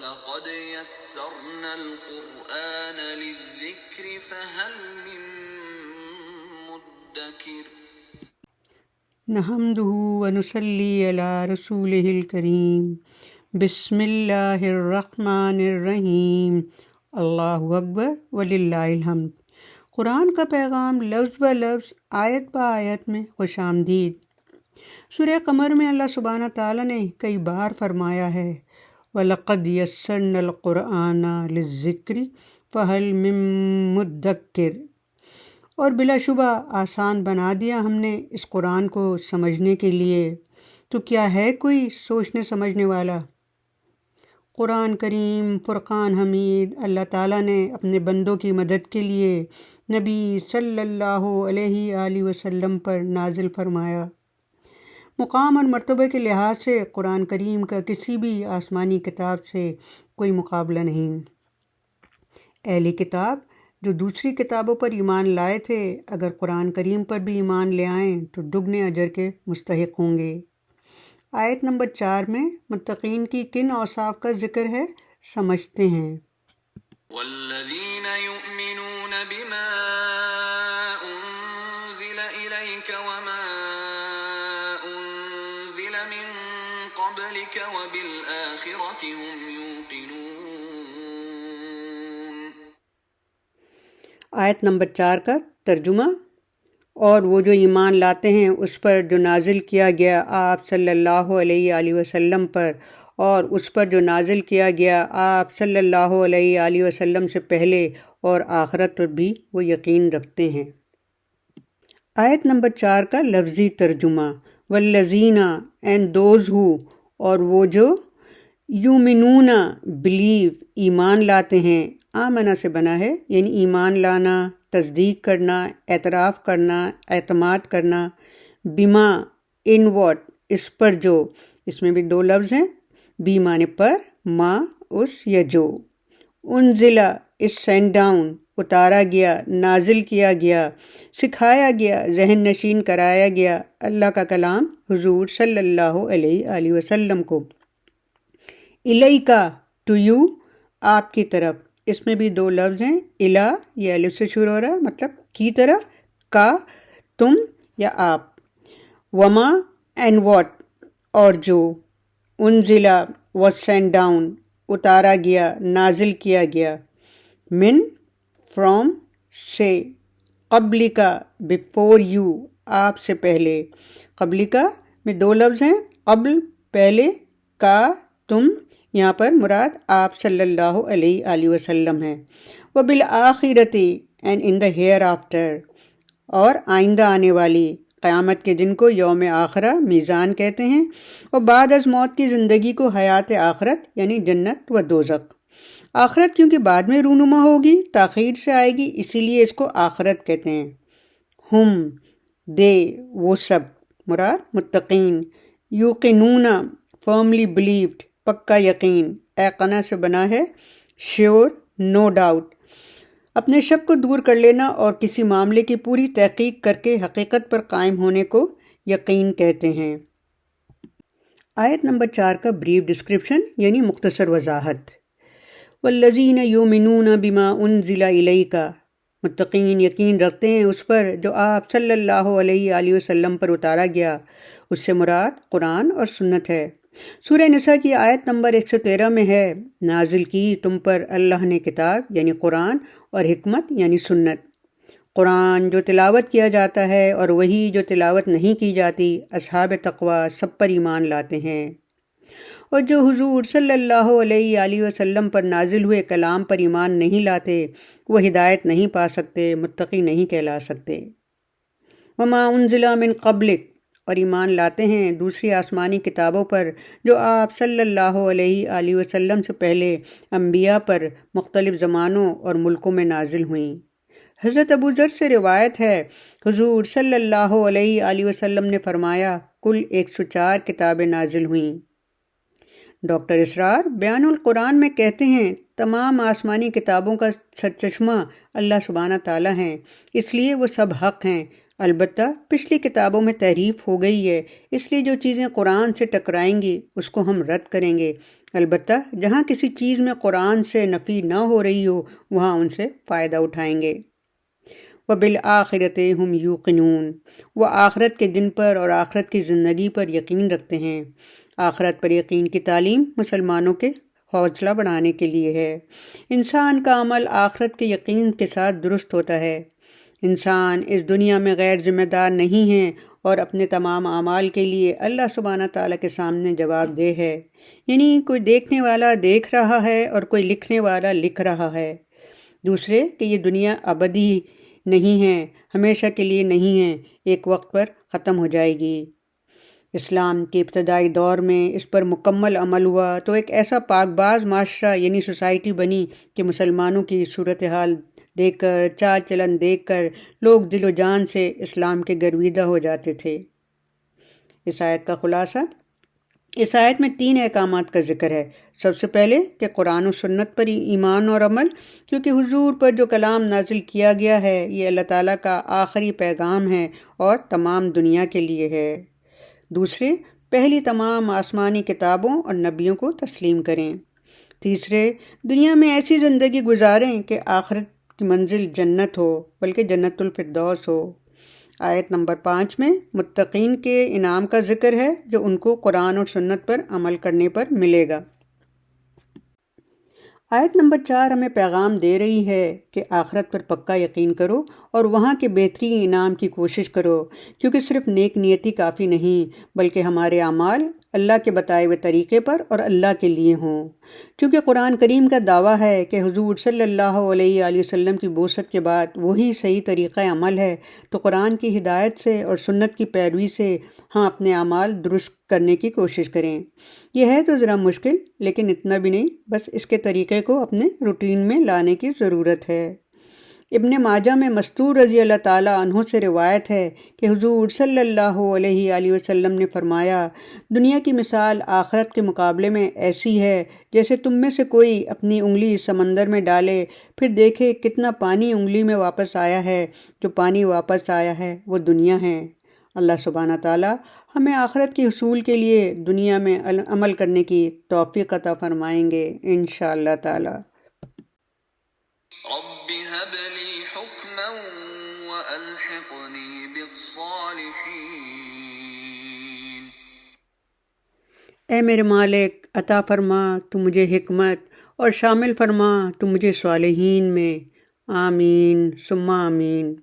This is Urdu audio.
وَلَقَدْ يَسَّرْنَا الْقُرْآنَ لِلذِّكْرِ فَهَلْ مِن مُّدَّكِرٍ نحمده ونصلي على رسوله الكريم بسم اللہ الرحمن الرحیم اللہ اکبر وللہ الحمد۔ قرآن کا پیغام لفظ بہ لفظ آیت بہ آیت میں خوش آمدید۔ سورہ قمر میں اللہ سبحانہ تعالیٰ نے کئی بار فرمایا ہے وَلَقَدْ يَسَّرْنَا الْقُرْآنَ لِلذِّكْرِ فَهَلْ مِن مُّدَّكِرٍ، اور بلا شبہ آسان بنا دیا ہم نے اس قرآن کو سمجھنے کے لیے، تو کیا ہے کوئی سوچنے سمجھنے والا؟ قرآن کریم فرقان حمید اللہ تعالیٰ نے اپنے بندوں کی مدد کے لیے نبی صلی اللہ علیہ وآلہ وسلم پر نازل فرمایا۔ مقام اور مرتبہ کے لحاظ سے قرآن کریم کا کسی بھی آسمانی کتاب سے کوئی مقابلہ نہیں۔ اہل کتاب جو دوسری کتابوں پر ایمان لائے تھے اگر قرآن کریم پر بھی ایمان لے آئیں تو دگنے اجر کے مستحق ہوں گے۔ آیت نمبر 4 میں متقین کی کن اوصاف کا ذکر ہے، سمجھتے ہیں۔ وَالَّذِينَ يُؤْمِنُونَ بِمَا أُنزِلَ إِلَيْكَ وَمَا أُنزِلَ مِن قَبْلِكَ وَبِالْآخِرَةِ هُمْ يُوقِنُونَ۔ آیت نمبر 4 کا ترجمہ، اور وہ جو ایمان لاتے ہیں اس پر جو نازل کیا گیا آپ صلی اللہ علیہ وآلہ وسلم پر، اور اس پر جو نازل کیا گیا آپ صلی اللہ علیہ وآلہ وسلم سے پہلے، اور آخرت پر بھی وہ یقین رکھتے ہیں۔ آیت نمبر 4 کا لفظی ترجمہ، والذین اینڈ دوز ہو، اور وہ جو یومنون بلیو ایمان لاتے ہیں، آمنہ سے بنا ہے یعنی ایمان لانا، تصدیق کرنا، اعتراف کرنا، اعتماد کرنا، بما ان واٹ اس پر جو، اس میں بھی 2 لفظ ہیں، بی معنی پر، ما اس یا جو، انزلہ اس سینڈ ڈاؤن اتارا گیا، نازل کیا گیا، سکھایا گیا، ذہن نشین کرایا گیا اللہ کا کلام حضور صلی اللہ علیہ وآلہ وسلم کو، الیکا ٹو یو آپ کی طرف، اس میں بھی 2 لفظ ہیں، الا یہ الف سے شروع ہو رہا ہے مطلب کی طرف، کا تم یا آپ، وما اینڈ واٹ اور جو، انزلہ واز سینڈ ڈاؤن اتارا گیا، نازل کیا گیا، من فرام سے، قبلکا بفور یو آپ سے پہلے، قبلکا میں 2 لفظ ہیں، قبل پہلے، کا تم، یہاں پر مراد آپ صلی اللہ علیہ وآلہ وسلم ہے، وبالآخرۃ and in the hereafter, اور آئندہ آنے والی قیامت کے دن کو یوم آخرہ میزان کہتے ہیں، اور بعد از موت کی زندگی کو حیات آخرت یعنی جنت و دوزخ۔ آخرت کیونکہ بعد میں رونما ہوگی، تاخیر سے آئے گی، اسی لیے اس کو آخرت کہتے ہیں۔ ہم دے وہ سب، مراد متقین، یوقنون فرملی بلیوڈ پکا یقین، ایقنہ سے بنا ہے شیور نو ڈاؤٹ، اپنے شک کو دور کر لینا اور کسی معاملے کی پوری تحقیق کر کے حقیقت پر قائم ہونے کو یقین کہتے ہیں۔ آیت نمبر 4 کا بریف ڈسکرپشن یعنی مختصر وضاحت، والذین یؤمنون بما انزل الیک، متقین یقین رکھتے ہیں اس پر جو آپ صلی اللہ علیہ وآلہ وسلم پر اتارا گیا، اس سے مراد قرآن اور سنت ہے۔ سورہ نساء کی آیت نمبر 113 میں ہے، نازل کی تم پر اللہ نے کتاب یعنی قرآن اور حکمت یعنی سنت۔ قرآن جو تلاوت کیا جاتا ہے اور وہی جو تلاوت نہیں کی جاتی، اصحاب تقوی سب پر ایمان لاتے ہیں، اور جو حضور صلی اللہ علیہ وآلہ وسلم پر نازل ہوئے کلام پر ایمان نہیں لاتے وہ ہدایت نہیں پا سکتے، متقی نہیں کہلا سکتے۔ وما انزل من قبلک، اور ایمان لاتے ہیں دوسری آسمانی کتابوں پر جو آپ صلی اللہ علیہ وآلہ وسلم سے پہلے انبیاء پر مختلف زمانوں اور ملکوں میں نازل ہوئیں۔ حضرت ابو ذر سے روایت ہے حضور صلی اللہ علیہ وآلہ وسلم نے فرمایا کل 104 کتابیں نازل ہوئیں۔ ڈاکٹر اسرار بیان القرآن میں کہتے ہیں تمام آسمانی کتابوں کا سرچشمہ اللہ سبحانہ تعالیٰ ہیں، اس لیے وہ سب حق ہیں، البتہ پچھلی کتابوں میں تحریف ہو گئی ہے، اس لیے جو چیزیں قرآن سے ٹکرائیں گی اس کو ہم رد کریں گے، البتہ جہاں کسی چیز میں قرآن سے نفی نہ ہو رہی ہو وہاں ان سے فائدہ اٹھائیں گے۔ وَبِالْآخِرَةِ هُمْ يُوقِنُونَ، وہ آخرت کے دن پر اور آخرت کی زندگی پر یقین رکھتے ہیں۔ آخرت پر یقین کی تعلیم مسلمانوں کے حوصلہ بڑھانے کے لیے ہے۔ انسان کا عمل آخرت کے یقین کے ساتھ درست ہوتا ہے۔ انسان اس دنیا میں غیر ذمہ دار نہیں ہے اور اپنے تمام اعمال کے لیے اللہ سبحانہ تعالیٰ کے سامنے جواب دہ ہے، یعنی کوئی دیکھنے والا دیکھ رہا ہے اور کوئی لکھنے والا لکھ رہا ہے۔ دوسرے کہ یہ دنیا ابدی نہیں ہے، ہمیشہ کے لیے نہیں ہے، ایک وقت پر ختم ہو جائے گی۔ اسلام کے ابتدائی دور میں اس پر مکمل عمل ہوا تو ایک ایسا پاک باز معاشرہ یعنی سوسائٹی بنی کہ مسلمانوں کی صورتحال دیکھ کر، چال چلن دیکھ کر لوگ دل و جان سے اسلام کے گرویدہ ہو جاتے تھے۔ اس آیت کا خلاصہ، اس آیت میں 3 احکامات کا ذکر ہے۔ سب سے پہلے کہ قرآن و سنت پر ایمان اور عمل، کیونکہ حضور پر جو کلام نازل کیا گیا ہے یہ اللہ تعالیٰ کا آخری پیغام ہے اور تمام دنیا کے لیے ہے۔ دوسرے، پہلی تمام آسمانی کتابوں اور نبیوں کو تسلیم کریں۔ تیسرے، دنیا میں ایسی زندگی گزاریں کہ آخرت کی منزل جنت ہو، بلکہ جنت الفردوس ہو۔ آیت نمبر 5 میں متقین کے انعام کا ذکر ہے جو ان کو قرآن اور سنت پر عمل کرنے پر ملے گا۔ آیت نمبر 4 ہمیں پیغام دے رہی ہے کہ آخرت پر پکا یقین کرو اور وہاں کے بہترین انعام کی کوشش کرو، کیونکہ صرف نیک نیتی کافی نہیں بلکہ ہمارے اعمال اللہ کے بتائے ہوئے طریقے پر اور اللہ کے لیے ہوں۔ چونکہ قرآن کریم کا دعویٰ ہے کہ حضور صلی اللہ علیہ وآلہ وسلم کی بعثت کے بعد وہی صحیح طریقہ عمل ہے، تو قرآن کی ہدایت سے اور سنت کی پیروی سے ہم اپنے اعمال درست کرنے کی کوشش کریں۔ یہ ہے تو ذرا مشکل، لیکن اتنا بھی نہیں، بس اس کے طریقے کو اپنے روٹین میں لانے کی ضرورت ہے۔ ابن ماجہ میں مستور رضی اللہ تعالیٰ عنہ سے روایت ہے کہ حضور صلی اللہ علیہ وآلہ وسلم نے فرمایا، دنیا کی مثال آخرت کے مقابلے میں ایسی ہے جیسے تم میں سے کوئی اپنی انگلی سمندر میں ڈالے، پھر دیکھے کتنا پانی انگلی میں واپس آیا ہے۔ جو پانی واپس آیا ہے وہ دنیا ہے۔ اللہ سبحانہ تعالیٰ ہمیں آخرت کے حصول کے لیے دنیا میں عمل کرنے کی توفیق عطا فرمائیں گے انشاءاللہ تعالیٰ۔ رب هب لي حكما وألحقني بالصالحين۔ اے میرے مالک، عطا فرما تو مجھے حکمت اور شامل فرما تو مجھے صالحین میں۔ آمین ثم آمین۔